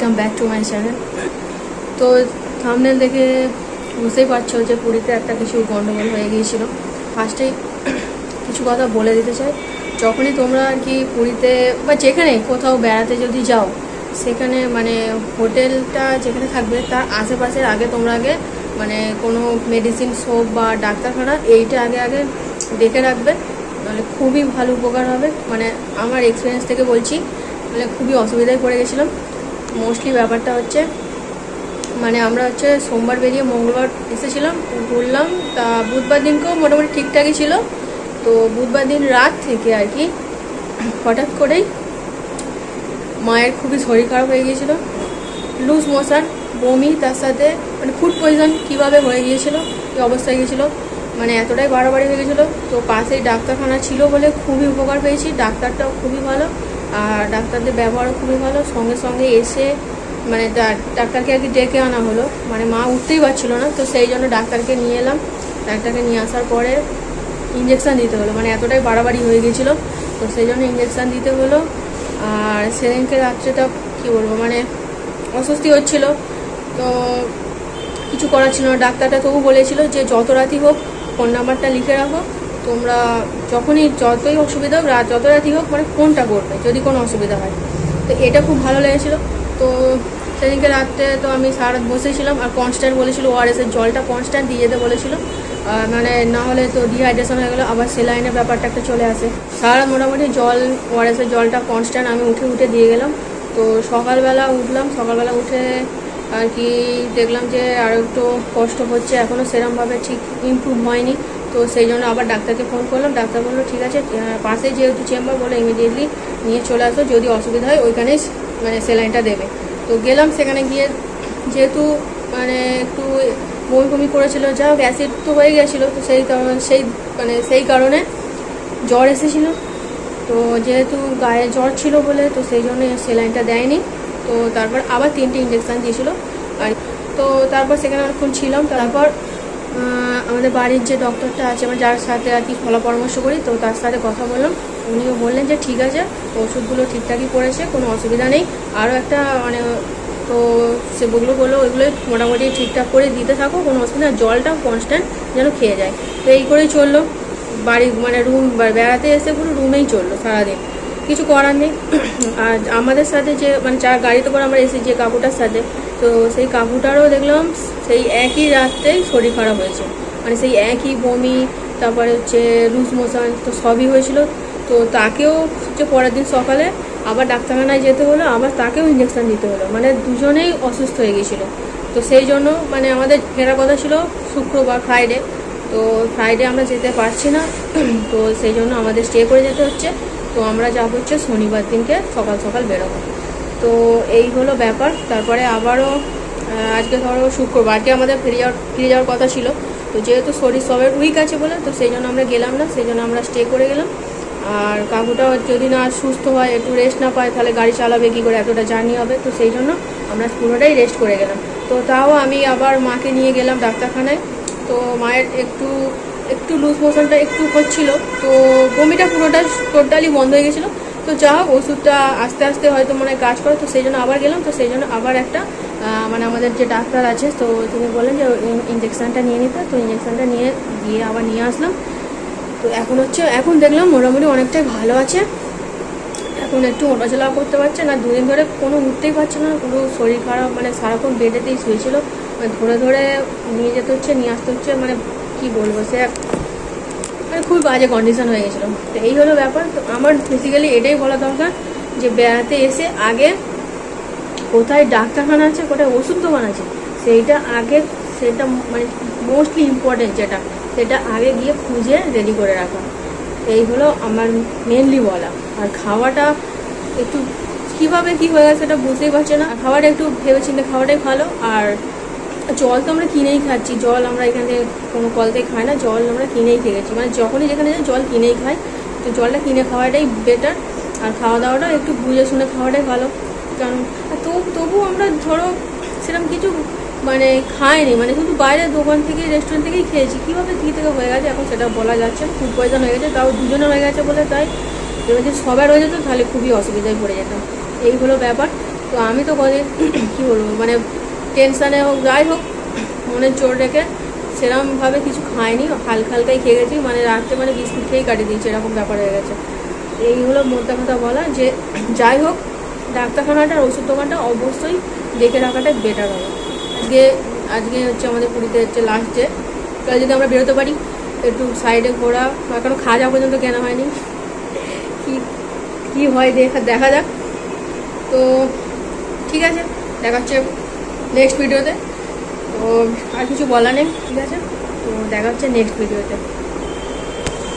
Welcome back to my channel. তো thumbnail দেখে বুঝতেই পারছো যে পুরীতে একটা কিছু গন্ডগোল হয়ে গিয়েছিল। ফার্স্টেই কিছু কথা বলে দিতে চাই, যখনই তোমরা আর কি পুরীতে বা যেখানে কোথাও বেড়াতে যদি যাও, সেখানে মানে হোটেলটা যেখানে থাকবে তার আশেপাশের আগে তোমরা আগে মানে কোনো মেডিসিন শপ বা ডাক্তারখানা এইটা আগে দেখে রাখবে, মানে খুবই ভালো উপকার হবে। মানে আমার এক্সপিরিয়েন্স থেকে বলছি, মানে খুবই অসুবিধায় পড়ে গেছিলাম। মোস্টলি ব্যাপারটা হচ্ছে মানে আমরা হচ্ছে সোমবার বেরিয়ে মঙ্গলবার এসেছিলাম, ঘুরলাম। তা বুধবার দিনকেও মোটামুটি ঠিকঠাকই ছিল। তো বুধবার দিন রাত থেকে আর কি হঠাৎ করেই মায়ের খুবই শরীর খারাপ হয়ে গিয়েছিল, লুজ মোশন, বমি, তার সাথে মানে ফুড পয়জন কীভাবে হয়ে গিয়েছিল, কী অবস্থা হয়ে গিয়েছিলো, মানে এতটাই বাড়াবাড়ি হয়ে গেছিলো। তো পাশেই ডাক্তারখানা ছিল বলে খুবই উপকার পেয়েছি, ডাক্তারটাও খুবই ভালো আর ডাক্তারদের ব্যবহারও খুবই ভালো। সঙ্গে সঙ্গে এসে মানে ডাক্তারকে আর কি ডেকে আনা হলো, মানে মা উঠতেই পারছিল না, তো সেই জন্য ডাক্তারকে নিয়ে এলাম। ডাক্তারকে নিয়ে আসার পরে ইঞ্জেকশান দিতে হলো, মানে এতটাই বাড়াবাড়ি হয়ে গেছিলো, তো সেই জন্য ইঞ্জেকশান দিতে হলো। আর সেদিনকে রাত্রেটা কী বলবো, মানে অস্বস্তি হচ্ছিল, তো কিছু করার ছিল না। ডাক্তারটা তবু বলেছিল যে যত রাতই হোক ফোন নাম্বারটা লিখে রাখো, তোমরা যখনই যতই অসুবিধা হোক যত রাতই হোক মানে ফোনটা করবে যদি কোনো অসুবিধা হয়। তো এটা খুব ভালো লেগেছিলো। তো সেদিনকে রাত্রে তো আমি সারা রাত বসেছিলাম, আর কনস্ট্যান্ট বলেছিল ওআরএসের জলটা কনস্ট্যান্ট দিয়ে যেতে বলেছিল, মানে না হলে তো ডিহাইড্রেশন হয়ে গেলো, আবার সেলাইনের ব্যাপারটা একটা চলে আসে। সারা রাত মোটামুটি ওআরএসের জলটা কনস্ট্যান্ট আমি উঠে দিয়ে গেলাম। তো সকালবেলা উঠলাম, সকালবেলা উঠে আর কি দেখলাম যে আরও একটু কষ্ট হচ্ছে, এখনও সেরমভাবে ঠিক ইমপ্রুভ হয়নি। তো সেই জন্য আবার ডাক্তারকে ফোন করলাম, ডাক্তার বললো ঠিক আছে, পাশে যেহেতু চেম্বার, বলে ইমিডিয়েটলি নিয়ে চলে আসো, যদি অসুবিধা হয় ওইখানেই মানে সেলাইনটা দেবে। তো গেলাম, সেখানে গিয়ে যেহেতু মানে একটু বমি করেছিল, যা হোক অ্যাসিড তো হয়ে গেছিলো, তো সেই কারণে জ্বর এসেছিল। তো যেহেতু গায়ে জ্বর ছিল বলে তো সেই জন্য সেলাইনটা দেয়নি। তো তারপর আবার 3টে ইঞ্জেকশান দিয়েছিল। আর তো তারপর সেখানে অনেকক্ষণ ছিলাম। তারপর আমাদের বাড়ির যে ডক্টরটা আছে, মানে যার সাথে আর কি ফলা পরামর্শ করি, তো তার সাথে কথা বললাম। উনিও বললেন যে ঠিক আছে, ওষুধগুলো ঠিকঠাকই পড়েছে, কোনো অসুবিধা নেই। আরও একটা মানে তো সেগুলো বললো ওইগুলো মোটামুটি ঠিকঠাক করে দিতে থাকো, কোনো অসুবিধা, জলটা কনস্ট্যান্ট যেন খেয়ে যায়। তো এই করেই চললো। বাড়ি মানে রুম বেড়াতে এসে পুরো রুমেই চললো সারাদিন, কিছু করার নেই। আর আমাদের সাথে যে মানে যার গাড়িতে করে আমরা এসেছি যে কাকুটার সাথে, তো সেই কাকুটারও দেখলাম সেই একই রাত্রেই শরীর খারাপ হয়েছে, মানে সেই একই বমি, তারপরে হচ্ছে লুজ মোশন, তো সবই হয়েছিল। তো তাকেও হচ্ছে পরের দিন সকালে আবার ডাক্তারখানায় যেতে হলো, আবার তাকেও ইঞ্জেকশান দিতে হলো, মানে দুজনেই অসুস্থ হয়ে গেছিলো। তো সেই জন্য মানে আমাদের ফেরার কথা ছিল শুক্রবার, ফ্রাইডে, তো ফ্রাইডে আমরা যেতে পারছি না, তো সেই জন্য আমাদের স্টে করে যেতে হচ্ছে। তো আমরা যাবো হচ্ছে শনিবার দিনকে সকাল সকাল বেরোবো। তো এই হলো ব্যাপার। তারপরে আবারও আজকে ধরো শুক্রবারকে আমাদের ফিরে যাওয়ার কথা ছিল, তো যেহেতু শরীর সবের উইক আছে বলে তো সেই জন্য আমরা গেলাম না, সেই জন্য আমরা স্টে করে গেলাম। আর কাকুটা যদি না সুস্থ হয়, একটু রেস্ট না পায়, তাহলে গাড়ি চালাবে কী করে, এতটা জার্নি হবে, তো সেই জন্য আমরা পুরোটাই রেস্ট করে গেলাম। তো তাও আমি আবার মাকে নিয়ে গেলাম ডাক্তারখানায়। তো মায়ের একটু লুজ মোশনটা একটু হচ্ছিল, তো বমিটা পুরোটা টোটালি বন্ধ হয়ে গেছিলো। তো যা হোক ওষুধটা আস্তে আস্তে হয়তো মনে কাজ করে, তো সেই জন্য আবার গেলাম। তো সেই জন্য আবার একটা মানে আমাদের যে ডাক্তার আছে, তো তিনি বললেন যে ইঞ্জেকশানটা নিয়ে নিতে, তো ইঞ্জেকশানটা নিয়ে আবার নিয়ে আসলাম। তো এখন দেখলাম মোটামুটি অনেকটাই ভালো আছে, এখন একটু ওঠাচলা করতে পারছে না। দুদিন ধরে কোনো উঠতেই পারছে না, পুরো শরীর খারাপ, মানে সারাক্ষণ বেডেতেই শুয়েছিল, মানে ধরে নিয়ে যেতে হচ্ছে, নিয়ে আসতে হচ্ছে, মানে কি বলবো, সে মানে খুবই বাজে কন্ডিশন হয়ে গেছিলো। তো এই হলো ব্যাপার। তো আমার বেসিক্যালি এটাই বলা দরকার যে বেড়াতে এসে আগে কোথায় ডাক্তারখানা আছে, কোথায় ওষুধ দোকান আছে, সেটা মানে মোস্টলি ইম্পর্টেন্ট সেটা আগে গিয়ে খুঁজে রেডি করে রাখা। এই হলো আমার মেনলি বলা। আর খাওয়াটা একটু কীভাবে কী হয়ে গেছে সেটা বুঝতেই পারছে না, খাওয়াটা একটু ভেবেচিন্তে খাওয়াটাই ভালো। আর জল তো আমরা কিনেই খাচ্ছি, জল আমরা এখানে কোনো কল থেকে খাই না, জল আমরা কিনেই খেয়ে গেছি, মানে যখনই যেখানে যাই জল কিনেই খাই, তো জলটা কিনে খাওয়াটাই বেটার। আর খাওয়া দাওয়াটা একটু বুঝে শুনে খাওয়াটাই ভালো, কারণ তবু আমরা ধরো সেরকম কিছু মানে খাইনি, মানে শুধু বাইরের দোকান থেকে রেস্টুরেন্ট থেকেই খেয়েছি। কীভাবে কী থেকে হয়ে গেছে এখন সেটা বলা যাচ্ছে না, ফুড পয়জন হয়ে গেছে, তাও দুজনে হয়ে গেছে বলে, তাই এবার যদি সবার হয়ে যেত তাহলে খুবই অসুবিধায় পড়ে যেতাম। এই হলো ব্যাপার। তো আমি তো কদিন কী বলবো মানে টেনশানে হোক যাই হোক মনের জোর রেখে সেরকমভাবে কিছু খাইনি, হালকা হালকাই খেয়ে গেছি, মানে রাত্রে মানে বিস্কুট খেয়েই কাটিয়ে দিয়েছি, এরকম ব্যাপার হয়ে গেছে। এই হলো মোদ্দা কথা বলা, যে যাই হোক ডাক্তারখানাটা আর ওষুধ দোকানটা অবশ্যই দেখে রাখাটাই বেটার হবে। আজকে হচ্ছে আমাদের পুরীতে হচ্ছে লাস্ট ডে, তাহলে যদি আমরা বেরোতে পারি একটু সাইডে ঘোরা, বা এখনো খাওয়া পর্যন্ত কেনা হয়নি, কি হয় দেখা যাক। তো ঠিক আছে, দেখা হচ্ছে নেক্সট ভিডিওতে। তো আর কিছু বলা নেই, ঠিক আছে, তো দেখা হচ্ছে নেক্সট ভিডিওতে।